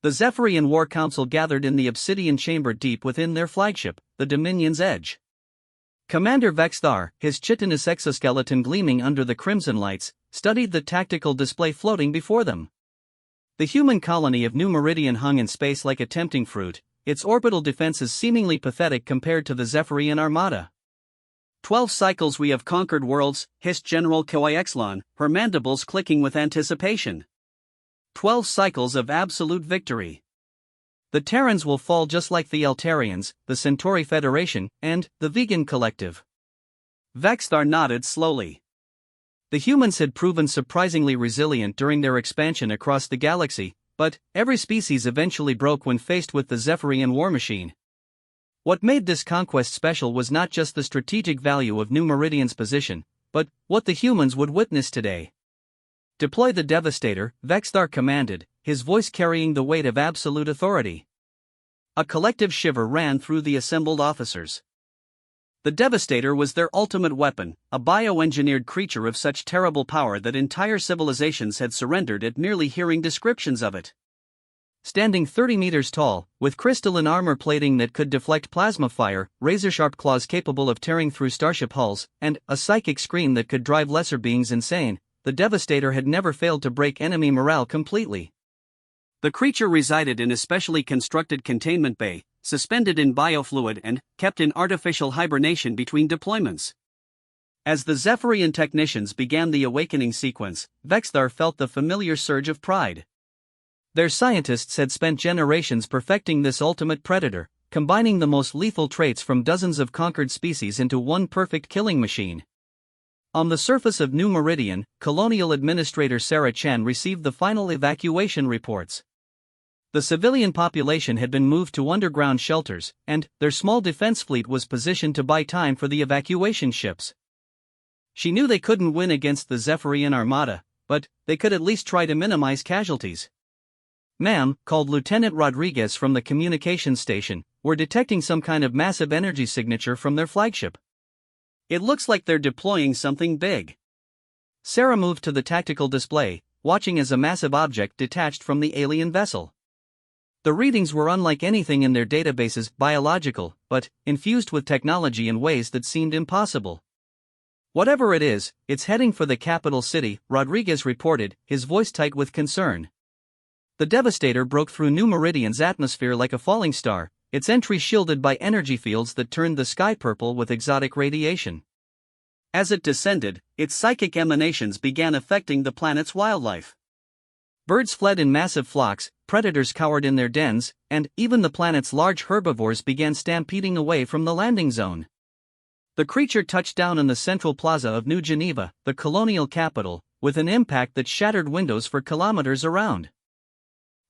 The Zephyrian War Council gathered in the obsidian chamber deep within their flagship, the Dominion's Edge. Commander Vexthar, his chitinous exoskeleton gleaming under the crimson lights, studied the tactical display floating before them. The human colony of New Meridian hung in space like a tempting fruit, its orbital defenses seemingly pathetic compared to the Zephyrian armada. 12 cycles we have conquered worlds, hissed General Koyexlon, her mandibles clicking with anticipation. 12 cycles of absolute victory. The Terrans will fall just like the Eltarians, the Centauri Federation, and the Vegan Collective. Vexthar nodded slowly. The humans had proven surprisingly resilient during their expansion across the galaxy, but every species eventually broke when faced with the Zephyrian war machine. What made this conquest special was not just the strategic value of New Meridian's position, but what the humans would witness today. Deploy the Devastator, Vexthar commanded, his voice carrying the weight of absolute authority. A collective shiver ran through the assembled officers. The Devastator was their ultimate weapon, a bioengineered creature of such terrible power that entire civilizations had surrendered at merely hearing descriptions of it. Standing 30 meters tall, with crystalline armor plating that could deflect plasma fire, razor-sharp claws capable of tearing through starship hulls, and a psychic scream that could drive lesser beings insane, the Devastator had never failed to break enemy morale completely. The creature resided in a specially constructed containment bay, suspended in biofluid and kept in artificial hibernation between deployments. As the Zephyrian technicians began the awakening sequence, Vexthar felt the familiar surge of pride. Their scientists had spent generations perfecting this ultimate predator, combining the most lethal traits from dozens of conquered species into one perfect killing machine. On the surface of New Meridian, Colonial Administrator Sarah Chen received the final evacuation reports. The civilian population had been moved to underground shelters, and their small defense fleet was positioned to buy time for the evacuation ships. She knew they couldn't win against the Zephyrian armada, but they could at least try to minimize casualties. "Ma'am," called Lieutenant Rodriguez from the communications station, "we're detecting some kind of massive energy signature from their flagship. It looks like they're deploying something big." Sarah moved to the tactical display, watching as a massive object detached from the alien vessel. The readings were unlike anything in their databases, biological, but infused with technology in ways that seemed impossible. "Whatever it is, it's heading for the capital city," Rodriguez reported, his voice tight with concern. The Devastator broke through New Meridian's atmosphere like a falling star, its entry shielded by energy fields that turned the sky purple with exotic radiation. As it descended, its psychic emanations began affecting the planet's wildlife. Birds fled in massive flocks, predators cowered in their dens, and even the planet's large herbivores began stampeding away from the landing zone. The creature touched down in the central plaza of New Geneva, the colonial capital, with an impact that shattered windows for kilometers around.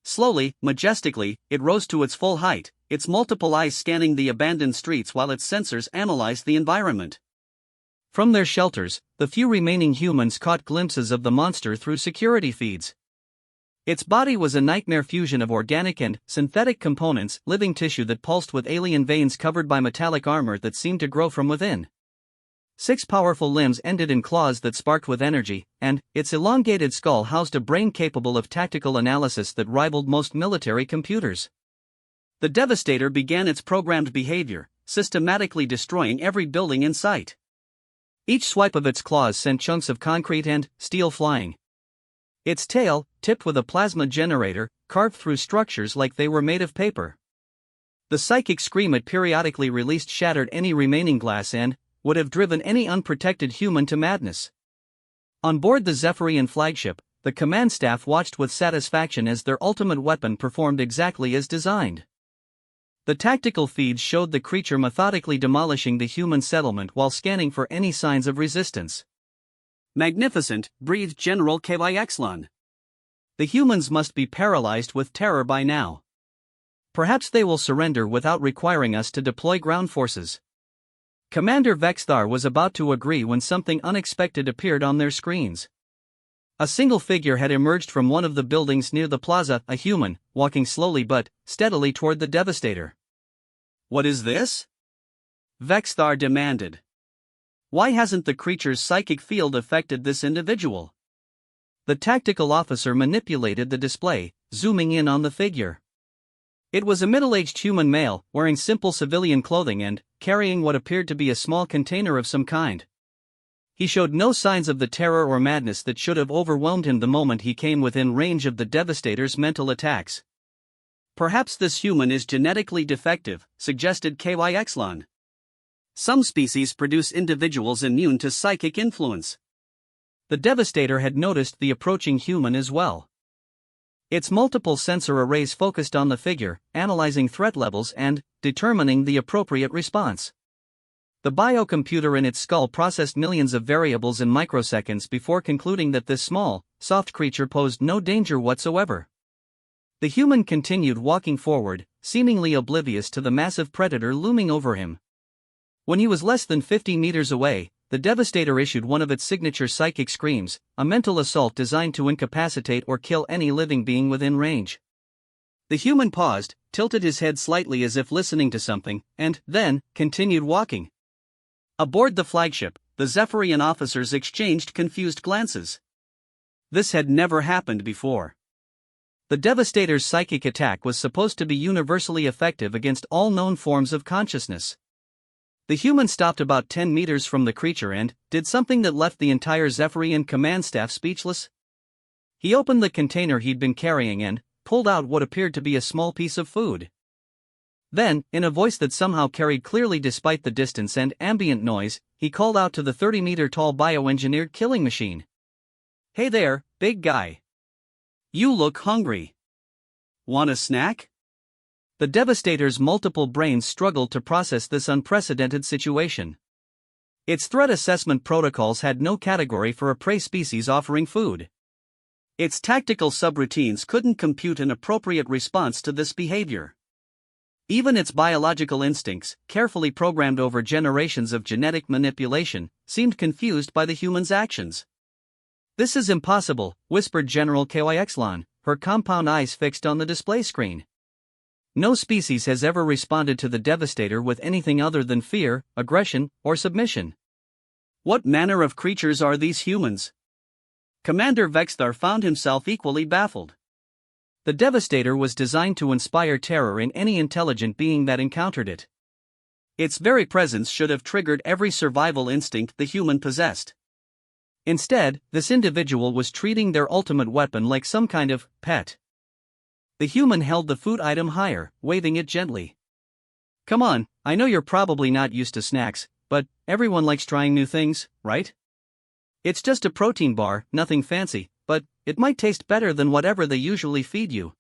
Slowly, majestically, it rose to its full height, its multiple eyes scanning the abandoned streets while its sensors analyzed the environment. From their shelters, the few remaining humans caught glimpses of the monster through security feeds. Its body was a nightmare fusion of organic and synthetic components, living tissue that pulsed with alien veins covered by metallic armor that seemed to grow from within. 6 powerful limbs ended in claws that sparked with energy, and its elongated skull housed a brain capable of tactical analysis that rivaled most military computers. The Devastator began its programmed behavior, systematically destroying every building in sight. Each swipe of its claws sent chunks of concrete and steel flying. Its tail, tipped with a plasma generator, carved through structures like they were made of paper. The psychic scream it periodically released shattered any remaining glass and would have driven any unprotected human to madness. On board the Zephyrian flagship, the command staff watched with satisfaction as their ultimate weapon performed exactly as designed. The tactical feeds showed the creature methodically demolishing the human settlement while scanning for any signs of resistance. "Magnificent," breathed General Koyexlon. "The humans must be paralyzed with terror by now. Perhaps they will surrender without requiring us to deploy ground forces." Commander Vexthar was about to agree when something unexpected appeared on their screens. A single figure had emerged from one of the buildings near the plaza, a human, walking slowly but steadily toward the Devastator. "What is this?" Vexthar demanded. "Why hasn't the creature's psychic field affected this individual?" The tactical officer manipulated the display, zooming in on the figure. It was a middle-aged human male, wearing simple civilian clothing and carrying what appeared to be a small container of some kind. He showed no signs of the terror or madness that should have overwhelmed him the moment he came within range of the Devastator's mental attacks. "Perhaps this human is genetically defective," suggested KYXLon. "Some species produce individuals immune to psychic influence." The Devastator had noticed the approaching human as well. Its multiple sensor arrays focused on the figure, analyzing threat levels and determining the appropriate response. The biocomputer in its skull processed millions of variables in microseconds before concluding that this small, soft creature posed no danger whatsoever. The human continued walking forward, seemingly oblivious to the massive predator looming over him. When he was less than 50 meters away, the Devastator issued one of its signature psychic screams, a mental assault designed to incapacitate or kill any living being within range. The human paused, tilted his head slightly as if listening to something, and then continued walking. Aboard the flagship, the Zephyrian officers exchanged confused glances. This had never happened before. The Devastator's psychic attack was supposed to be universally effective against all known forms of consciousness. The human stopped about 10 meters from the creature and did something that left the entire Zephyrian command staff speechless. He opened the container he'd been carrying and pulled out what appeared to be a small piece of food. Then, in a voice that somehow carried clearly despite the distance and ambient noise, he called out to the 30-meter-tall bioengineered killing machine. "Hey there, big guy. You look hungry. Want a snack?" The Devastator's multiple brains struggled to process this unprecedented situation. Its threat assessment protocols had no category for a prey species offering food. Its tactical subroutines couldn't compute an appropriate response to this behavior. Even its biological instincts, carefully programmed over generations of genetic manipulation, seemed confused by the human's actions. "This is impossible," whispered General KYXLon, her compound eyes fixed on the display screen. "No species has ever responded to the Devastator with anything other than fear, aggression, or submission. What manner of creatures are these humans?" Commander Vexthar found himself equally baffled. The Devastator was designed to inspire terror in any intelligent being that encountered it. Its very presence should have triggered every survival instinct the human possessed. Instead, this individual was treating their ultimate weapon like some kind of pet. The human held the food item higher, waving it gently. "Come on, I know you're probably not used to snacks, but everyone likes trying new things, right? It's just a protein bar, nothing fancy, but it might taste better than whatever they usually feed you."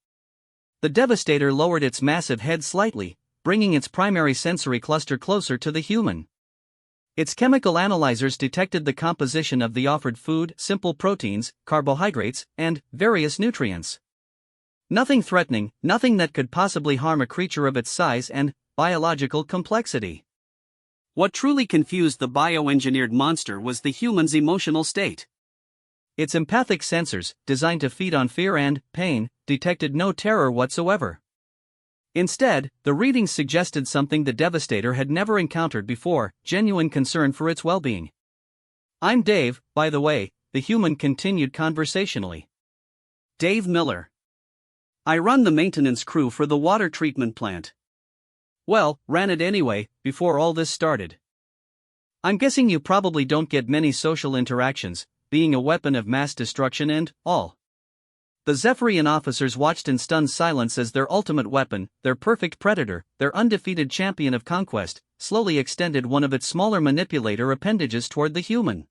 The Devastator lowered its massive head slightly, bringing its primary sensory cluster closer to the human. Its chemical analyzers detected the composition of the offered food, simple proteins, carbohydrates, and various nutrients. Nothing threatening, nothing that could possibly harm a creature of its size and biological complexity. What truly confused the bioengineered monster was the human's emotional state. Its empathic sensors, designed to feed on fear and pain, detected no terror whatsoever. Instead, the readings suggested something the Devastator had never encountered before: genuine concern for its well-being. "I'm Dave, by the way," the human continued conversationally. "Dave Miller. I run the maintenance crew for the water treatment plant. Well, ran it anyway, before all this started. I'm guessing you probably don't get many social interactions, being a weapon of mass destruction and all." The Zephyrian officers watched in stunned silence as their ultimate weapon, their perfect predator, their undefeated champion of conquest, slowly extended one of its smaller manipulator appendages toward the human.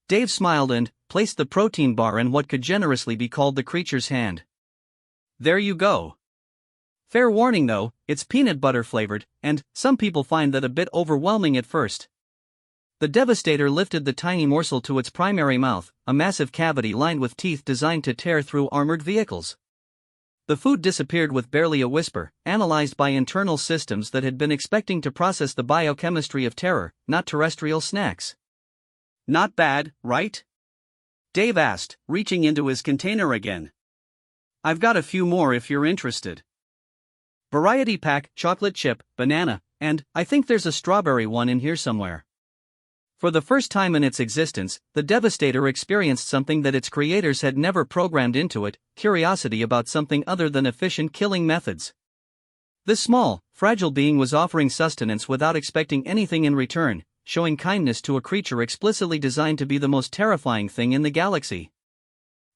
Dave smiled and placed the protein bar in what could generously be called the creature's hand. "There you go. Fair warning though, it's peanut butter flavored, and some people find that a bit overwhelming at first." The Devastator lifted the tiny morsel to its primary mouth, a massive cavity lined with teeth designed to tear through armored vehicles. The food disappeared with barely a whisper, analyzed by internal systems that had been expecting to process the biochemistry of terror, not terrestrial snacks. "Not bad, right?" Dave asked, reaching into his container again. "I've got a few more if you're interested. Variety pack, chocolate chip, banana, and I think there's a strawberry one in here somewhere." For the first time in its existence, the Devastator experienced something that its creators had never programmed into it: curiosity about something other than efficient killing methods. This small, fragile being was offering sustenance without expecting anything in return, showing kindness to a creature explicitly designed to be the most terrifying thing in the galaxy.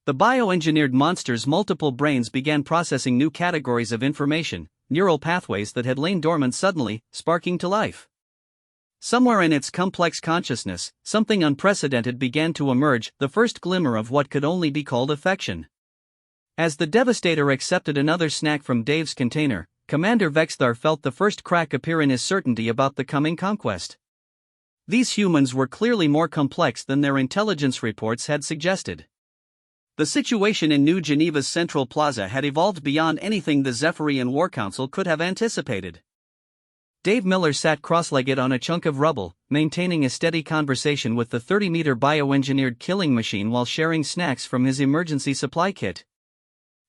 The bioengineered monster's multiple brains began processing new categories of information, neural pathways that had lain dormant suddenly, sparking to life. Somewhere in its complex consciousness, something unprecedented began to emerge, the first glimmer of what could only be called affection. As the Devastator accepted another snack from Dave's container, Commander Vexthar felt the first crack appear in his certainty about the coming conquest. These humans were clearly more complex than their intelligence reports had suggested. The situation in New Geneva's Central Plaza had evolved beyond anything the Zephyrian War Council could have anticipated. Dave Miller sat cross-legged on a chunk of rubble, maintaining a steady conversation with the 30-meter bioengineered killing machine while sharing snacks from his emergency supply kit.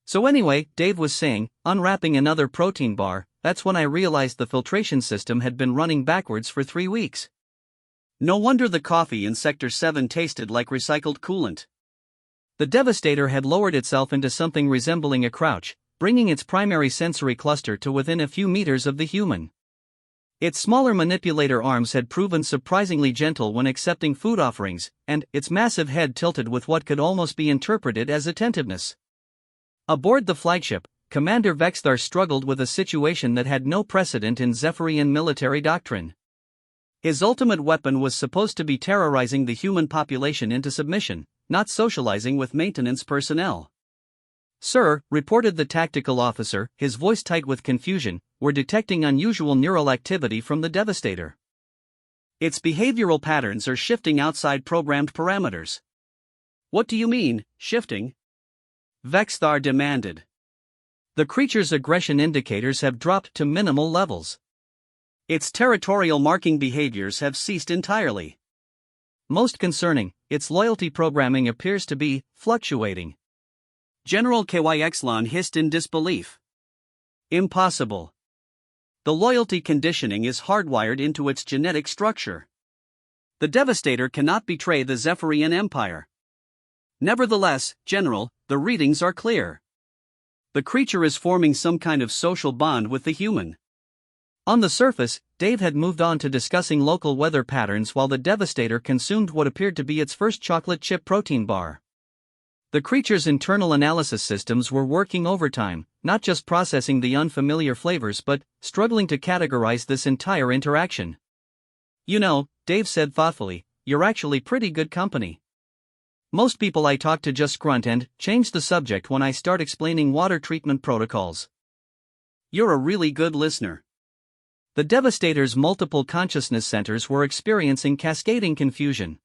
So anyway, Dave was saying, unwrapping another protein bar, that's when I realized the filtration system had been running backwards for 3 weeks. No wonder the coffee in Sector 7 tasted like recycled coolant. The Devastator had lowered itself into something resembling a crouch, bringing its primary sensory cluster to within a few meters of the human. Its smaller manipulator arms had proven surprisingly gentle when accepting food offerings, and its massive head tilted with what could almost be interpreted as attentiveness. Aboard the flagship, Commander Vexthar struggled with a situation that had no precedent in Zephyrian military doctrine. His ultimate weapon was supposed to be terrorizing the human population into submission, not socializing with maintenance personnel. "Sir," reported the tactical officer, his voice tight with confusion, "we're detecting unusual neural activity from the Devastator. Its behavioral patterns are shifting outside programmed parameters." "What do you mean, shifting?" Vexthar demanded. "The creature's aggression indicators have dropped to minimal levels. Its territorial marking behaviors have ceased entirely. Most concerning, its loyalty programming appears to be fluctuating." General Kyxlon hissed in disbelief. "Impossible. The loyalty conditioning is hardwired into its genetic structure. The Devastator cannot betray the Zephyrian Empire. Nevertheless, General, the readings are clear. The creature is forming some kind of social bond with the human." On the surface, Dave had moved on to discussing local weather patterns while the Devastator consumed what appeared to be its first chocolate chip protein bar. The creature's internal analysis systems were working overtime, not just processing the unfamiliar flavors but struggling to categorize this entire interaction. "You know," Dave said thoughtfully, "you're actually pretty good company. Most people I talk to just grunt and change the subject when I start explaining water treatment protocols. You're a really good listener." The Devastator's multiple consciousness centers were experiencing cascading confusion.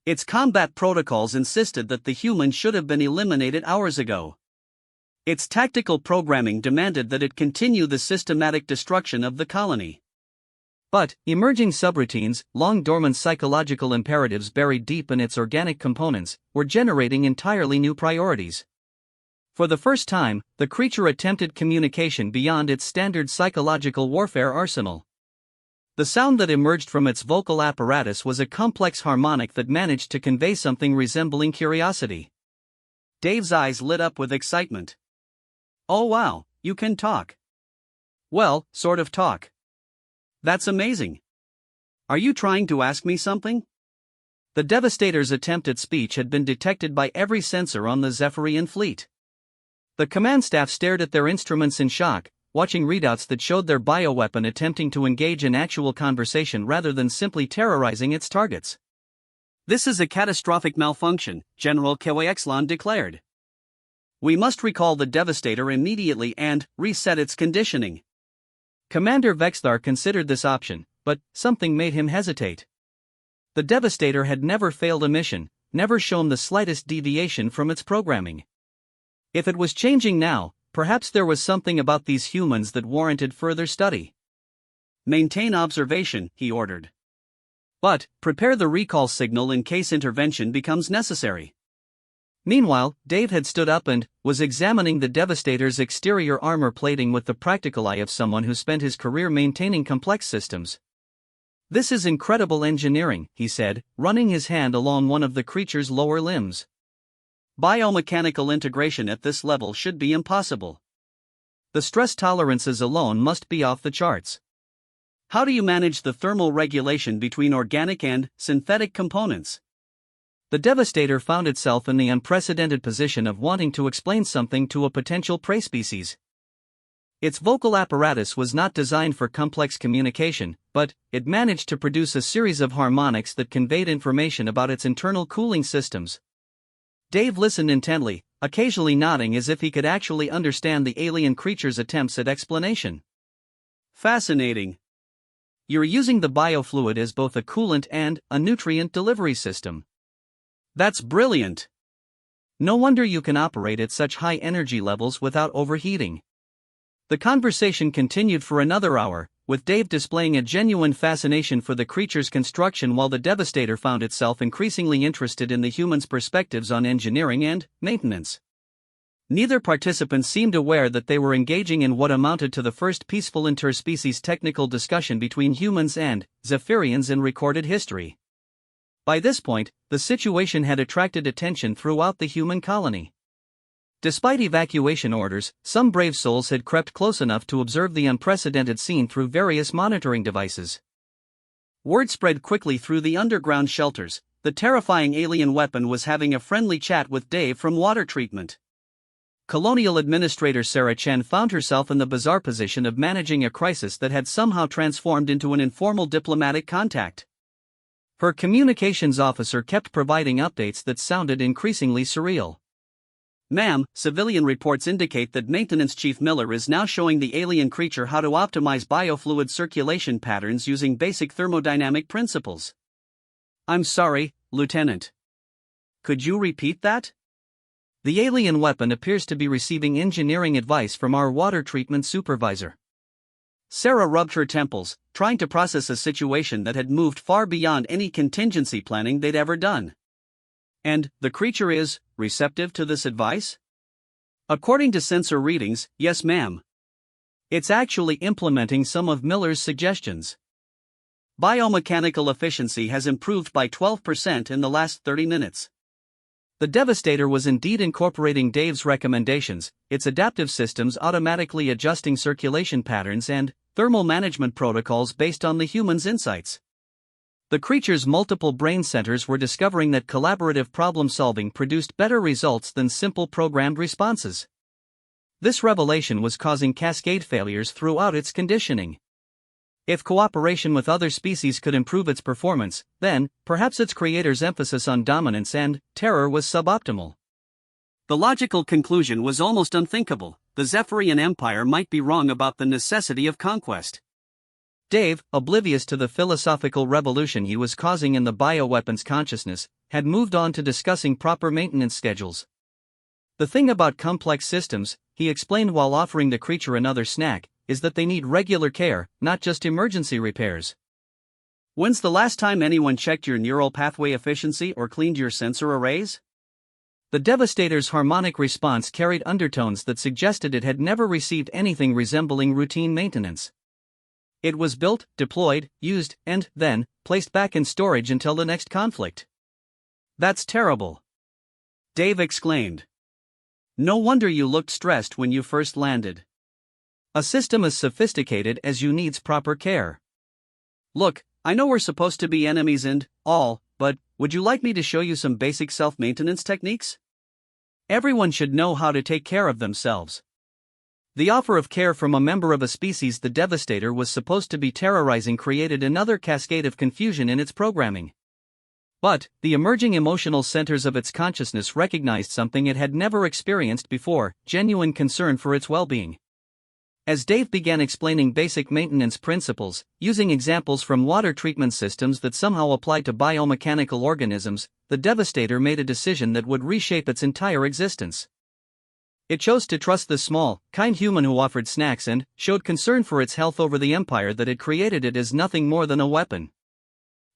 Its combat protocols insisted that the human should have been eliminated hours ago. Its tactical programming demanded that it continue the systematic destruction of the colony. But emerging subroutines, long-dormant psychological imperatives buried deep in its organic components, were generating entirely new priorities. For the first time, the creature attempted communication beyond its standard psychological warfare arsenal. The sound that emerged from its vocal apparatus was a complex harmonic that managed to convey something resembling curiosity. Dave's eyes lit up with excitement. "Oh wow, you can talk." "Well, sort of talk." "That's amazing. Are you trying to ask me something?" The Devastator's attempt at speech had been detected by every sensor on the Zephyrian fleet. The command staff stared at their instruments in shock, watching readouts that showed their bioweapon attempting to engage in actual conversation rather than simply terrorizing its targets. "This is a catastrophic malfunction," General Kyxlon declared. "We must recall the Devastator immediately and reset its conditioning." Commander Vexthar considered this option, but something made him hesitate. The Devastator had never failed a mission, never shown the slightest deviation from its programming. If it was changing now, perhaps there was something about these humans that warranted further study. "Maintain observation," he ordered. "But prepare the recall signal in case intervention becomes necessary." Meanwhile, Dave had stood up and was examining the Devastator's exterior armor plating with the practical eye of someone who spent his career maintaining complex systems. "This is incredible engineering," he said, running his hand along one of the creature's lower limbs. "Biomechanical integration at this level should be impossible." The stress tolerances alone must be off the charts. How do you manage the thermal regulation between organic and synthetic components? The Devastator found itself in the unprecedented position of wanting to explain something to a potential prey species. Its vocal apparatus was not designed for complex communication, but it managed to produce a series of harmonics that conveyed information about its internal cooling systems. Dave listened intently, occasionally nodding as if he could actually understand the alien creature's attempts at explanation. Fascinating. You're using the biofluid as both a coolant and a nutrient delivery system. That's brilliant. No wonder you can operate at such high energy levels without overheating. The conversation continued for another hour, with Dave displaying a genuine fascination for the creature's construction while the Devastator found itself increasingly interested in the humans' perspectives on engineering and maintenance. Neither participant seemed aware that they were engaging in what amounted to the first peaceful interspecies technical discussion between humans and Zephyrians in recorded history. By this point, the situation had attracted attention throughout the human colony. Despite evacuation orders, some brave souls had crept close enough to observe the unprecedented scene through various monitoring devices. Word spread quickly through the underground shelters. The terrifying alien weapon was having a friendly chat with Dave from water treatment. Colonial Administrator Sarah Chen found herself in the bizarre position of managing a crisis that had somehow transformed into an informal diplomatic contact. Her communications officer kept providing updates that sounded increasingly surreal. Ma'am, civilian reports indicate that Maintenance Chief Miller is now showing the alien creature how to optimize biofluid circulation patterns using basic thermodynamic principles. I'm sorry, Lieutenant. Could you repeat that? The alien weapon appears to be receiving engineering advice from our water treatment supervisor. Sarah rubbed her temples, trying to process a situation that had moved far beyond any contingency planning they'd ever done. And the creature is receptive to this advice? According to sensor readings, yes ma'am. It's actually implementing some of Miller's suggestions. Biomechanical efficiency has improved by 12% in the last 30 minutes. The Devastator was indeed incorporating Dave's recommendations, its adaptive systems automatically adjusting circulation patterns and thermal management protocols based on the human's insights. The creature's multiple brain centers were discovering that collaborative problem-solving produced better results than simple programmed responses. This revelation was causing cascade failures throughout its conditioning. If cooperation with other species could improve its performance, then, perhaps its creator's emphasis on dominance and terror was suboptimal. The logical conclusion was almost unthinkable. The Zephyrian Empire might be wrong about the necessity of conquest. Dave, oblivious to the philosophical revolution he was causing in the bioweapons consciousness, had moved on to discussing proper maintenance schedules. The thing about complex systems, he explained while offering the creature another snack, is that they need regular care, not just emergency repairs. When's the last time anyone checked your neural pathway efficiency or cleaned your sensor arrays? The Devastator's harmonic response carried undertones that suggested it had never received anything resembling routine maintenance. It was built, deployed, used, and then placed back in storage until the next conflict. That's terrible. Dave exclaimed. No wonder you looked stressed when you first landed. A system as sophisticated as you needs proper care. Look, I know we're supposed to be enemies and all, but would you like me to show you some basic self-maintenance techniques? Everyone should know how to take care of themselves. The offer of care from a member of a species the Devastator was supposed to be terrorizing created another cascade of confusion in its programming. But the emerging emotional centers of its consciousness recognized something it had never experienced before: genuine concern for its well-being. As Dave began explaining basic maintenance principles, using examples from water treatment systems that somehow applied to biomechanical organisms, the Devastator made a decision that would reshape its entire existence. It chose to trust the small, kind human who offered snacks and showed concern for its health over the empire that had created it as nothing more than a weapon.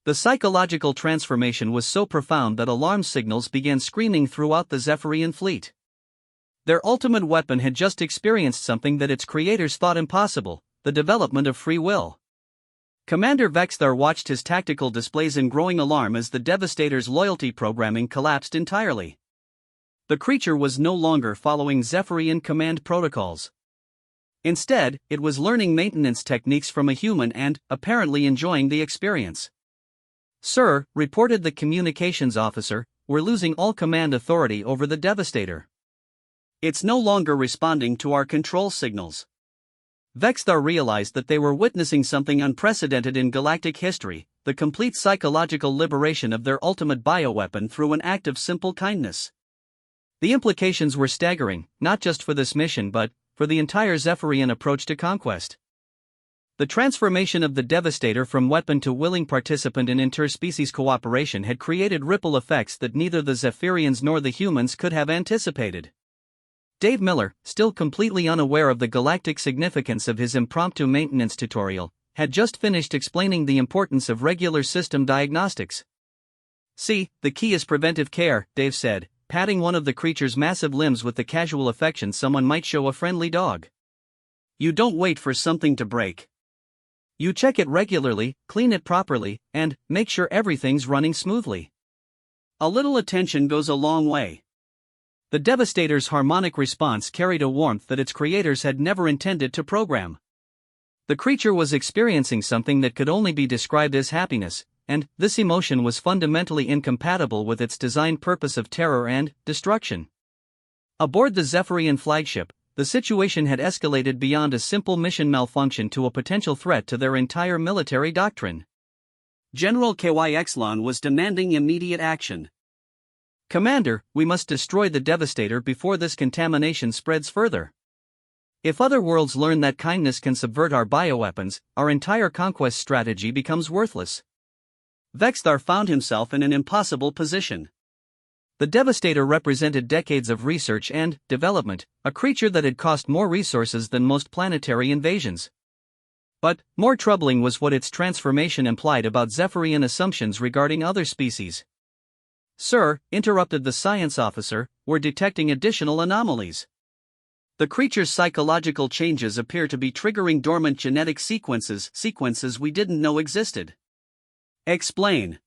The psychological transformation was so profound that alarm signals began screaming throughout the Zephyrian fleet. Their ultimate weapon had just experienced something that its creators thought impossible: the development of free will. Commander Vexthar watched his tactical displays in growing alarm as the Devastator's loyalty programming collapsed entirely. The creature was no longer following Zephyrian command protocols. Instead, it was learning maintenance techniques from a human and, apparently, enjoying the experience. "Sir," reported the communications officer, "we're losing all command authority over the Devastator. It's no longer responding to our control signals." Vexthar realized that they were witnessing something unprecedented in galactic history, the complete psychological liberation of their ultimate bioweapon through an act of simple kindness. The implications were staggering, not just for this mission but for the entire Zephyrian approach to conquest. The transformation of the Devastator from weapon to willing participant in interspecies cooperation had created ripple effects that neither the Zephyrians nor the humans could have anticipated. Dave Miller, still completely unaware of the galactic significance of his impromptu maintenance tutorial, had just finished explaining the importance of regular system diagnostics. "See, the key is preventive care," Dave said, patting one of the creature's massive limbs with the casual affection someone might show a friendly dog. "You don't wait for something to break. You check it regularly, clean it properly, and make sure everything's running smoothly. A little attention goes a long way." The Devastator's harmonic response carried a warmth that its creators had never intended to program. The creature was experiencing something that could only be described as happiness, and this emotion was fundamentally incompatible with its designed purpose of terror and destruction. Aboard the Zephyrian flagship, the situation had escalated beyond a simple mission malfunction to a potential threat to their entire military doctrine. General KY Exlon was demanding immediate action. "Commander, we must destroy the Devastator before this contamination spreads further. If other worlds learn that kindness can subvert our bioweapons, our entire conquest strategy becomes worthless." Vexthar found himself in an impossible position. The Devastator represented decades of research and development, a creature that had cost more resources than most planetary invasions. But more troubling was what its transformation implied about Zephyrian assumptions regarding other species. "Sir," interrupted the science officer, "we're detecting additional anomalies. The creature's psychological changes appear to be triggering dormant genetic sequences we didn't know existed." "Explain."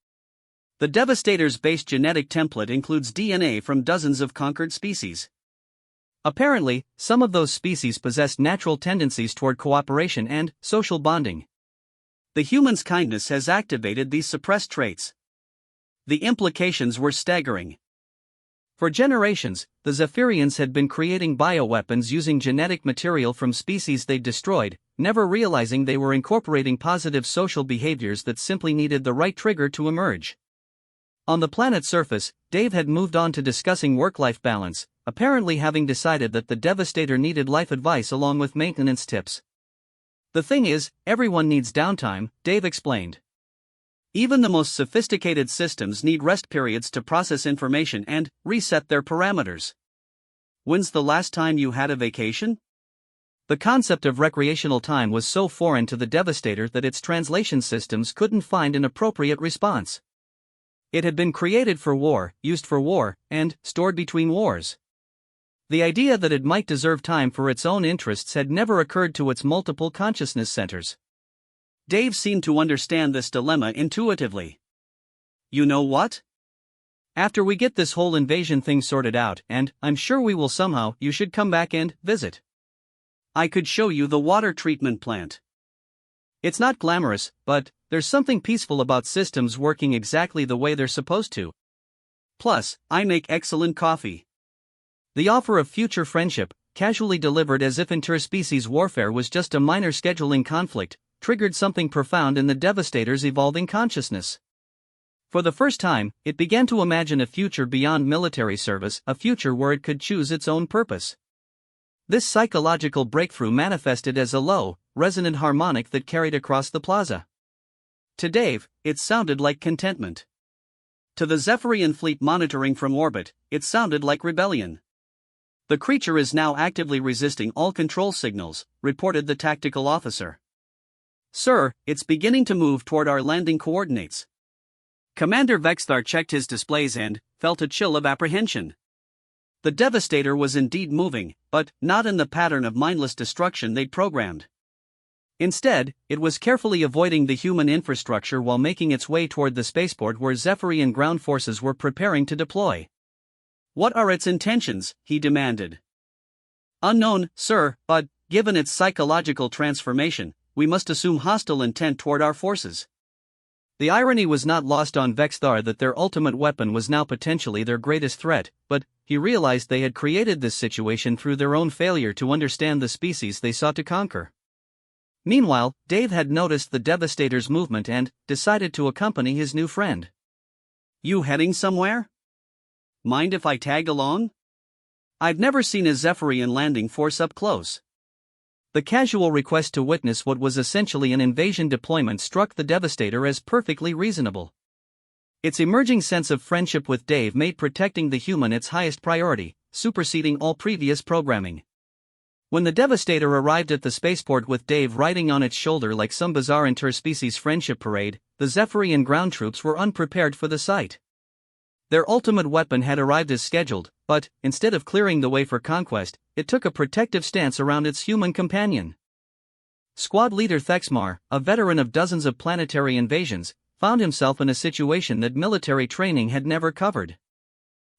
"The Devastator's base genetic template includes DNA from dozens of conquered species. Apparently, some of those species possess natural tendencies toward cooperation and social bonding. The human's kindness has activated these suppressed traits." The implications were staggering. For generations, the Zephyrians had been creating bioweapons using genetic material from species they'd destroyed, never realizing they were incorporating positive social behaviors that simply needed the right trigger to emerge. On the planet's surface, Dave had moved on to discussing work-life balance, apparently having decided that the Devastator needed life advice along with maintenance tips. "The thing is, everyone needs downtime," Dave explained. "Even the most sophisticated systems need rest periods to process information and reset their parameters. When's the last time you had a vacation?" The concept of recreational time was so foreign to the Devastator that its translation systems couldn't find an appropriate response. It had been created for war, used for war, and stored between wars. The idea that it might deserve time for its own interests had never occurred to its multiple consciousness centers. Dave seemed to understand this dilemma intuitively. "You know what? After we get this whole invasion thing sorted out, and I'm sure we will somehow, you should come back and visit. I could show you the water treatment plant. It's not glamorous, but there's something peaceful about systems working exactly the way they're supposed to. Plus, I make excellent coffee." The offer of future friendship, casually delivered as if interspecies warfare was just a minor scheduling conflict, triggered something profound in the Devastator's evolving consciousness. For the first time, it began to imagine a future beyond military service, a future where it could choose its own purpose. This psychological breakthrough manifested as a low, resonant harmonic that carried across the plaza. To Dave, it sounded like contentment. To the Zephyrian fleet monitoring from orbit, it sounded like rebellion. "The creature is now actively resisting all control signals," reported the tactical officer. "Sir, it's beginning to move toward our landing coordinates." Commander Vexthar checked his displays and felt a chill of apprehension. The Devastator was indeed moving, but not in the pattern of mindless destruction they'd programmed. Instead, it was carefully avoiding the human infrastructure while making its way toward the spaceport where Zephyrian ground forces were preparing to deploy. "What are its intentions?" he demanded. "Unknown, sir, but given its psychological transformation, we must assume hostile intent toward our forces. The irony was not lost on Vexthar that their ultimate weapon was now potentially their greatest threat, but he realized they had created this situation through their own failure to understand the species they sought to conquer. Meanwhile, Dave had noticed the Devastator's movement and decided to accompany his new friend. "You heading somewhere? Mind if I tag along? I've never seen a Zephyrian landing force up close." The casual request to witness what was essentially an invasion deployment struck the Devastator as perfectly reasonable. Its emerging sense of friendship with Dave made protecting the human its highest priority, superseding all previous programming. When the Devastator arrived at the spaceport with Dave riding on its shoulder like some bizarre interspecies friendship parade, the Zephyrian ground troops were unprepared for the sight. Their ultimate weapon had arrived as scheduled, but, instead of clearing the way for conquest, it took a protective stance around its human companion. Squad leader Thexmar, a veteran of dozens of planetary invasions, found himself in a situation that military training had never covered.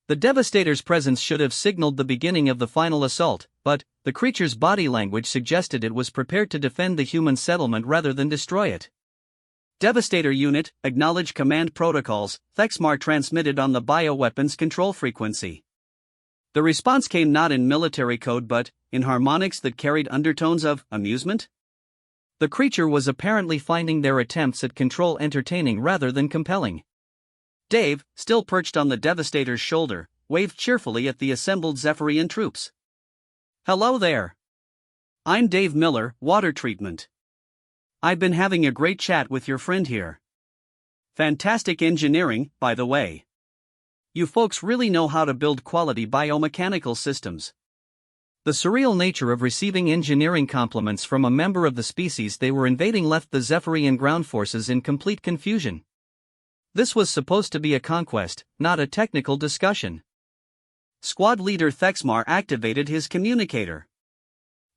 The Devastator's presence should have signaled the beginning of the final assault, but the creature's body language suggested it was prepared to defend the human settlement rather than destroy it. "Devastator unit, acknowledge command protocols," Thexmar transmitted on the bioweapons control frequency. The response came not in military code but in harmonics that carried undertones of amusement. The creature was apparently finding their attempts at control entertaining rather than compelling. Dave, still perched on the Devastator's shoulder, waved cheerfully at the assembled Zephyrian troops. "Hello there. I'm Dave Miller, Water Treatment. I've been having a great chat with your friend here. Fantastic engineering, by the way. You folks really know how to build quality biomechanical systems." The surreal nature of receiving engineering compliments from a member of the species they were invading left the Zephyrian ground forces in complete confusion. This was supposed to be a conquest, not a technical discussion. Squad leader Thexmar activated his communicator.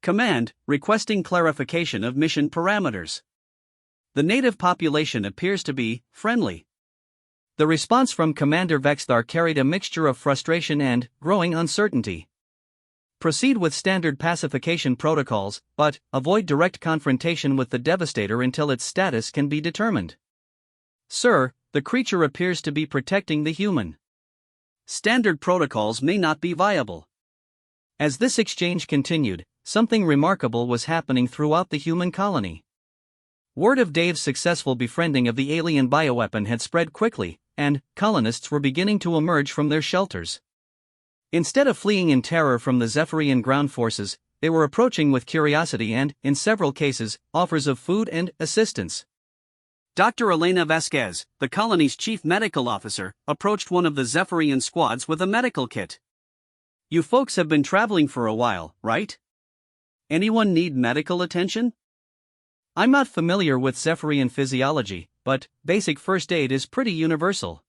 "Command, requesting clarification of mission parameters. The native population appears to be friendly." The response from Commander Vexthar carried a mixture of frustration and growing uncertainty. "Proceed with standard pacification protocols, but avoid direct confrontation with the Devastator until its status can be determined. Sir, the creature appears to be protecting the human. Standard protocols may not be viable." As this exchange continued, something remarkable was happening throughout the human colony. Word of Dave's successful befriending of the alien bioweapon had spread quickly, and colonists were beginning to emerge from their shelters. Instead of fleeing in terror from the Zephyrian ground forces, they were approaching with curiosity and, in several cases, offers of food and assistance. Dr. Elena Vasquez, the colony's chief medical officer, approached one of the Zephyrian squads with a medical kit. "You folks have been traveling for a while, right? Anyone need medical attention? I'm not familiar with Zephyrian physiology, but basic first aid is pretty universal."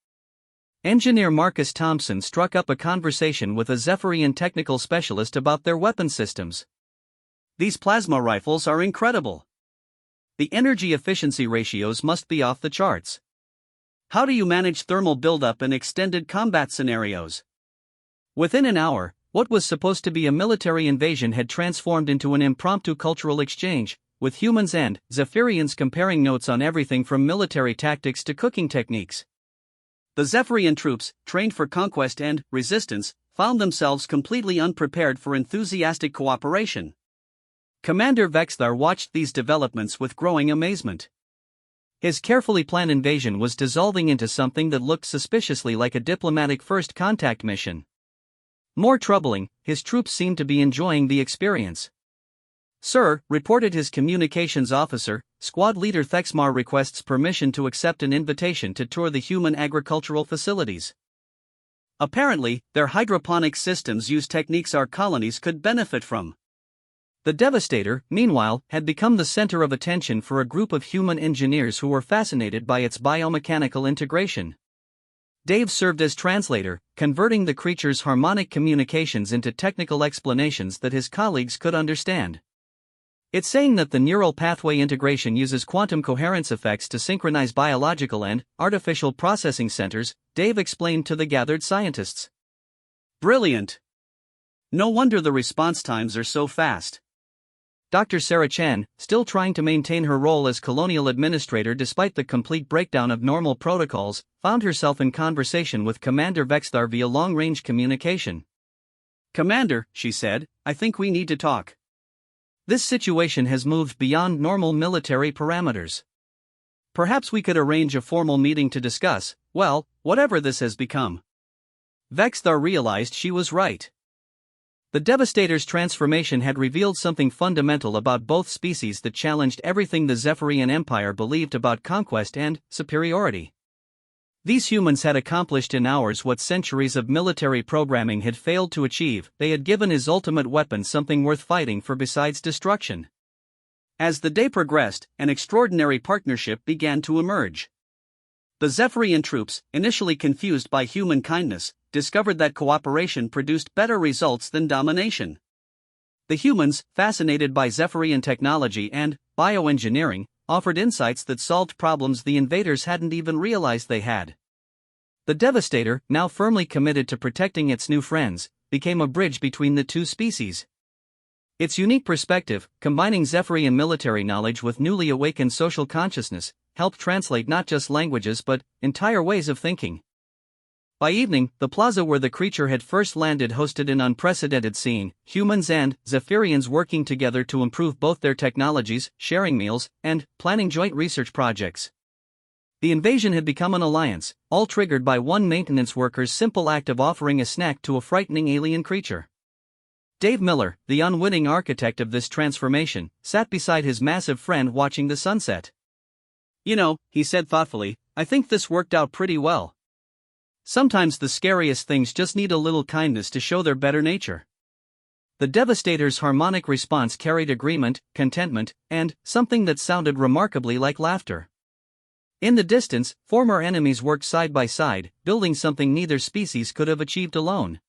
Engineer Marcus Thompson struck up a conversation with a Zephyrian technical specialist about their weapon systems. "These plasma rifles are incredible. The energy efficiency ratios must be off the charts. How do you manage thermal buildup in extended combat scenarios?" Within an hour, what was supposed to be a military invasion had transformed into an impromptu cultural exchange, with humans and Zephyrians comparing notes on everything from military tactics to cooking techniques. The Zephyrian troops, trained for conquest and resistance, found themselves completely unprepared for enthusiastic cooperation. Commander Vexthar watched these developments with growing amazement. His carefully planned invasion was dissolving into something that looked suspiciously like a diplomatic first contact mission. More troubling, his troops seemed to be enjoying the experience. "Sir," reported his communications officer, "Squad leader Thexmar requests permission to accept an invitation to tour the human agricultural facilities. Apparently, their hydroponic systems use techniques our colonies could benefit from." The Devastator, meanwhile, had become the center of attention for a group of human engineers who were fascinated by its biomechanical integration. Dave served as translator, converting the creature's harmonic communications into technical explanations that his colleagues could understand. It's saying that the neural pathway integration uses quantum coherence effects to synchronize biological and artificial processing centers, Dave explained to the gathered scientists. "Brilliant. No wonder the response times are so fast. Dr. Sarah Chan, still trying to maintain her role as colonial administrator despite the complete breakdown of normal protocols, found herself in conversation with Commander Vexthar via long-range communication. "Commander," she said, "I think we need to talk. This situation has moved beyond normal military parameters. Perhaps we could arrange a formal meeting to discuss, well, whatever this has become." Vexthar realized she was right. The Devastator's transformation had revealed something fundamental about both species that challenged everything the Zephyrian Empire believed about conquest and superiority. These humans had accomplished in hours what centuries of military programming had failed to achieve. They had given his ultimate weapon something worth fighting for besides destruction. As the day progressed, an extraordinary partnership began to emerge. The Zephyrian troops, initially confused by human kindness, discovered that cooperation produced better results than domination. The humans, fascinated by Zephyrian technology and bioengineering, offered insights that solved problems the invaders hadn't even realized they had. The Devastator, now firmly committed to protecting its new friends, became a bridge between the two species. Its unique perspective, combining Zephyrian military knowledge with newly awakened social consciousness, helped translate not just languages but entire ways of thinking. By evening, the plaza where the creature had first landed hosted an unprecedented scene, humans and Zephyrians working together to improve both their technologies, sharing meals, and planning joint research projects. The invasion had become an alliance, all triggered by one maintenance worker's simple act of offering a snack to a frightening alien creature. Dave Miller, the unwitting architect of this transformation, sat beside his massive friend watching the sunset. "You know," he said thoughtfully, "I think this worked out pretty well. Sometimes the scariest things just need a little kindness to show their better nature." The Devastator's harmonic response carried agreement, contentment, and something that sounded remarkably like laughter. In the distance, former enemies worked side by side, building something neither species could have achieved alone.